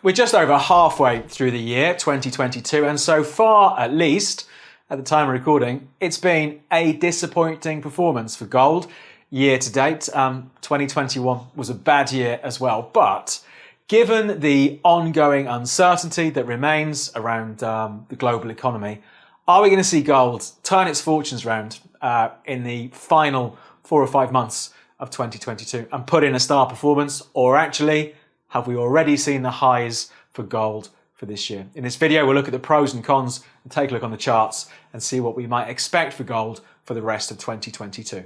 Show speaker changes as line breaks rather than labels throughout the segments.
We're just over halfway through the year 2022, and so far, at least, at the time of recording, it's been a disappointing performance for gold year to date. 2021 was a bad year as well, but given the ongoing uncertainty that remains around the global economy, are we going to see gold turn its fortunes around in the final 4 or 5 months of 2022 and put in a star performance, or actually have we already seen the highs for gold for this year? In this video, we'll look at the pros and cons and take a look on the charts and see what we might expect for gold for the rest of 2022.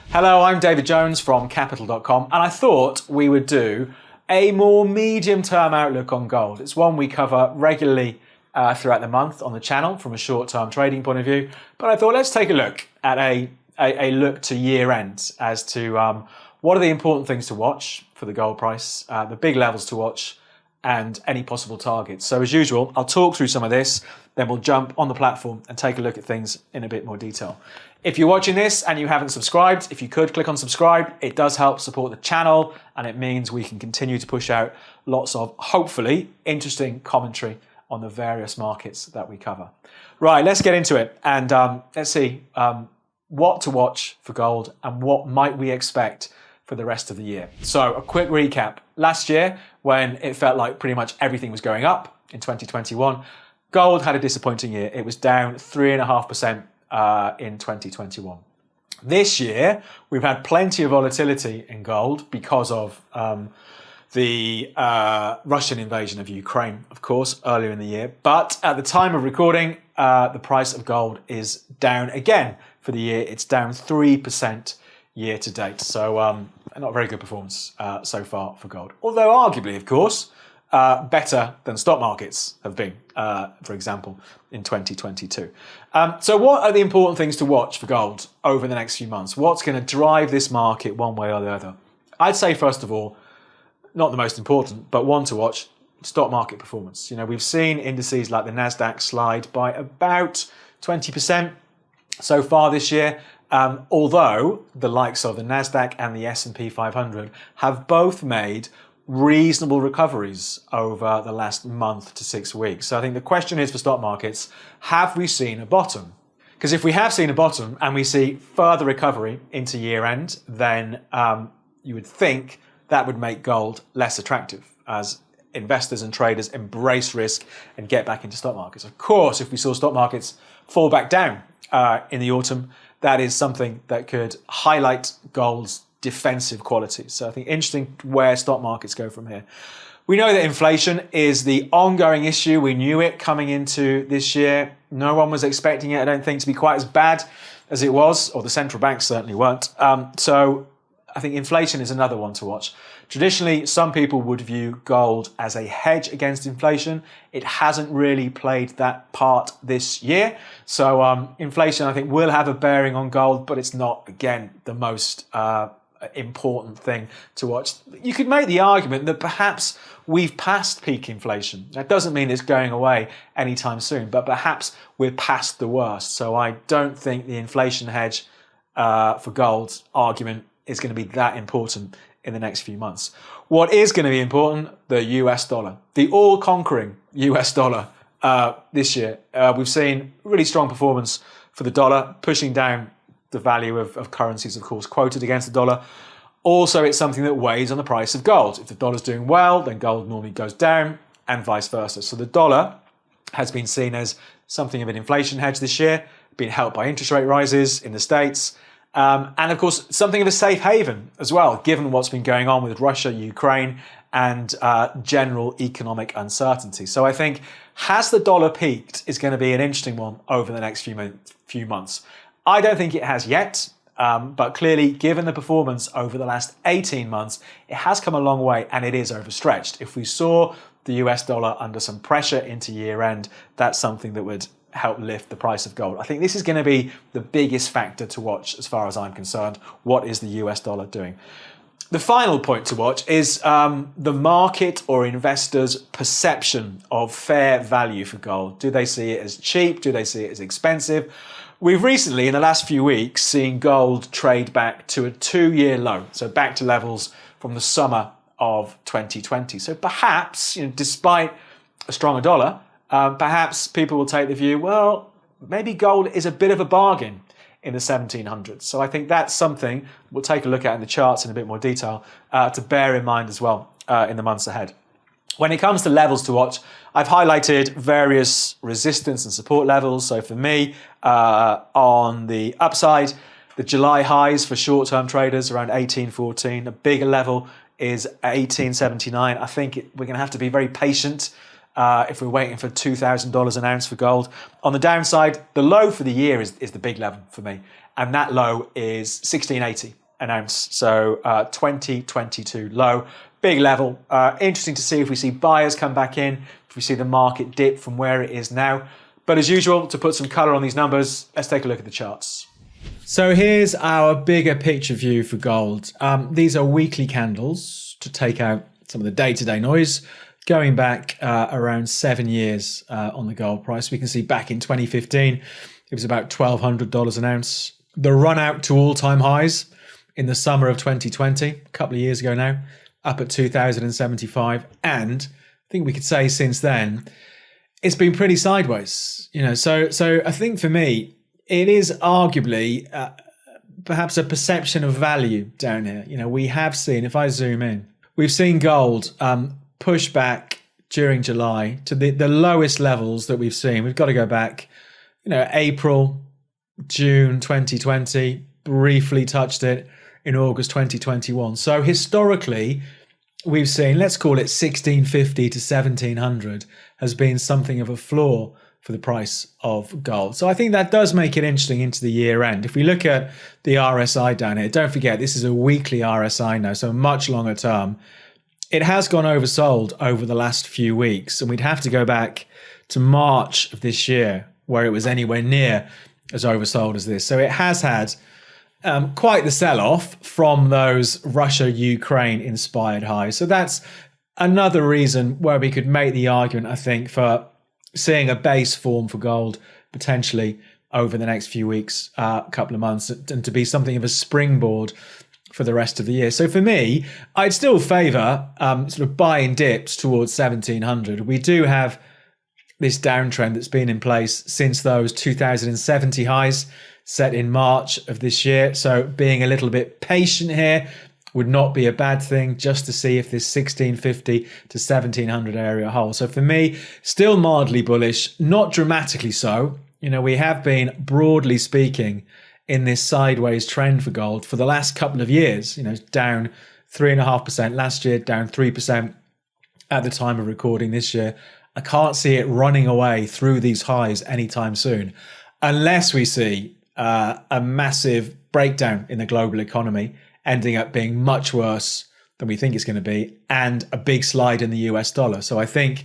Hello, I'm David Jones from Capital.com, and I thought we would do a more medium-term outlook on gold. It's one we cover regularly throughout the month on the channel from a short-term trading point of view, but I thought let's take a look at a look to year-end as to what are the important things to watch for the gold price, the big levels to watch, and any possible targets. So as usual, I'll talk through some of this, then we'll jump on the platform and take a look at things in a bit more detail. If you're watching this and you haven't subscribed, if you could click on subscribe, it does help support the channel and it means we can continue to push out lots of, hopefully, interesting commentary on the various markets that we cover. Right, let's get into it and let's see what to watch for gold and what might we expect for the rest of the year. So a quick recap. Last year, when it felt like pretty much everything was going up in 2021, gold had a disappointing year. It was down 3.5% in 2021. This year, we've had plenty of volatility in gold because of the Russian invasion of Ukraine, of course, earlier in the year. But at the time of recording, the price of gold is down again for the year. It's down 3% year to date. So not a very good performance so far for gold. Although arguably, of course, better than stock markets have been, for example, in 2022. So what are the important things to watch for gold over the next few months? What's going to drive this market one way or the other? I'd say, first of all, not the most important, but one to watch, stock market performance. You know, we've seen indices like the NASDAQ slide by about 20% so far this year, although the likes of the NASDAQ and the S&P 500 have both made reasonable recoveries over the last month to 6 weeks. So I think the question is for stock markets, have we seen a bottom? Because if we have seen a bottom and we see further recovery into year end, then you would think that would make gold less attractive as investors and traders embrace risk and get back into stock markets. Of course, if we saw stock markets fall back down in the autumn, that is something that could highlight gold's defensive quality. So I think interesting where stock markets go from here. We know that inflation is the ongoing issue. We knew it coming into this year. No one was expecting it, I don't think, to be quite as bad as it was, or the central banks certainly weren't. So I think inflation is another one to watch. Traditionally, some people would view gold as a hedge against inflation. It hasn't really played that part this year. So inflation, I think, will have a bearing on gold, but it's not, again, the most important thing to watch. You could make the argument that perhaps we've passed peak inflation. That doesn't mean it's going away anytime soon, but perhaps we're past the worst. So I don't think the inflation hedge for gold argument is going to be that important in the next few months. What is going to be important? The US dollar, the all-conquering US dollar this year. We've seen really strong performance for the dollar, pushing down the value of currencies, of course, quoted against the dollar. Also, it's something that weighs on the price of gold. If the dollar's doing well, then gold normally goes down and vice versa. So the dollar has been seen as something of an inflation hedge this year, being helped by interest rate rises in the States. And of course, something of a safe haven as well, given what's been going on with Russia, Ukraine, and general economic uncertainty. So I think, has the dollar peaked is going to be an interesting one over the next few months. I don't think it has yet, but clearly, given the performance over the last 18 months, it has come a long way and it is overstretched. If we saw the US dollar under some pressure into year end, that's something that would help lift the price of gold. I think this is going to be the biggest factor to watch as far as I'm concerned. What is the US dollar doing? The final point to watch is the market or investors' perception of fair value for gold. Do they see it as cheap? Do they see it as expensive? We've recently, in the last few weeks, seen gold trade back to a 2-year low, so back to levels from the summer of 2020. So perhaps, despite a stronger dollar, perhaps people will take the view, well, maybe gold is a bit of a bargain in the 1700s. So I think that's something we'll take a look at in the charts in a bit more detail to bear in mind as well in the months ahead. When it comes to levels to watch, I've highlighted various resistance and support levels. So for me, on the upside, the July highs for short-term traders around 1814. A bigger level is 1879. I think we're going to have to be very patient if we're waiting for $2,000 an ounce for gold. On the downside, the low for the year is the big level for me. And that low is 1680 an ounce. So 2022 low, big level. Interesting to see if we see buyers come back in, if we see the market dip from where it is now. But as usual, to put some color on these numbers, let's take a look at the charts. So here's our bigger picture view for gold. These are weekly candles to take out some of the day-to-day noise. Going back around 7 years on the gold price, we can see back in 2015, it was about $1,200 an ounce. The run out to all-time highs in the summer of 2020, a couple of years ago now, up at 2,075. And I think we could say since then, it's been pretty sideways. So I think for me, it is arguably perhaps a perception of value down here. We have seen, if I zoom in, we've seen gold push back during July to the lowest levels that we've seen. We've got to go back, April, June 2020, briefly touched it in August 2021. So historically, we've seen, let's call it 1650 to 1700 has been something of a floor for the price of gold. So I think that does make it interesting into the year end. If we look at the RSI down here, don't forget, this is a weekly RSI now, so much longer term. It has gone oversold over the last few weeks, and we'd have to go back to March of this year where it was anywhere near as oversold as this. So it has had quite the sell-off from those Russia-Ukraine inspired highs. So that's another reason where we could make the argument, I think, for seeing a base form for gold potentially over the next few weeks, couple of months, and to be something of a springboard for the rest of the year. So for me, I'd still favour sort of buying dips towards 1700. We do have this downtrend that's been in place since those 2070 highs set in March of this year. So being a little bit patient here would not be a bad thing, just to see if this 1650 to 1700 area holds. So for me, still mildly bullish, not dramatically so. We have been, broadly speaking, in this sideways trend for gold for the last couple of years, down 3.5% last year, down 3% at the time of recording this year. I can't see it running away through these highs anytime soon, unless we see a massive breakdown in the global economy, ending up being much worse than we think it's going to be, and a big slide in the US dollar. So I think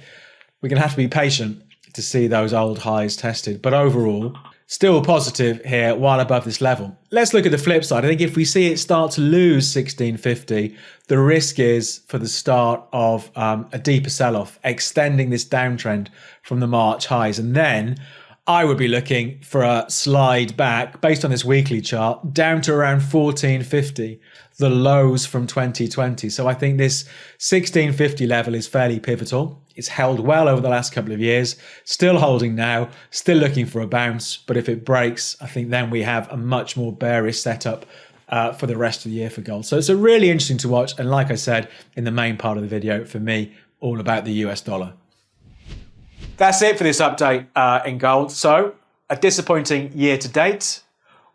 we're going to have to be patient to see those old highs tested. But overall, still positive here while above this level. Let's look at the flip side. I think if we see it start to lose 1650, the risk is for the start of a deeper sell-off, extending this downtrend from the March highs. And then I would be looking for a slide back based on this weekly chart down to around 1450, the lows from 2020. So I think this 1650 level is fairly pivotal. It's held well over the last couple of years, still holding now, still looking for a bounce. But if it breaks, I think then we have a much more bearish setup for the rest of the year for gold. So it's a really interesting to watch. And like I said in the main part of the video, for me, all about the US dollar. That's it for this update in gold. So a disappointing year to date.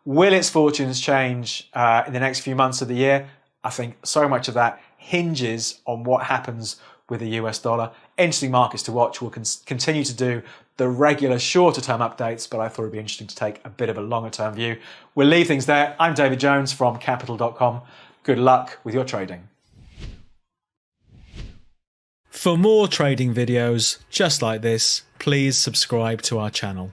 Will its fortunes change in the next few months of the year? I think so much of that hinges on what happens with the US dollar. Interesting markets to watch. We'll continue to do the regular shorter term updates, but I thought it'd be interesting to take a bit of a longer term view. We'll leave things there. I'm David Jones from Capital.com. Good luck with your trading. For more trading videos just like this, please subscribe to our channel.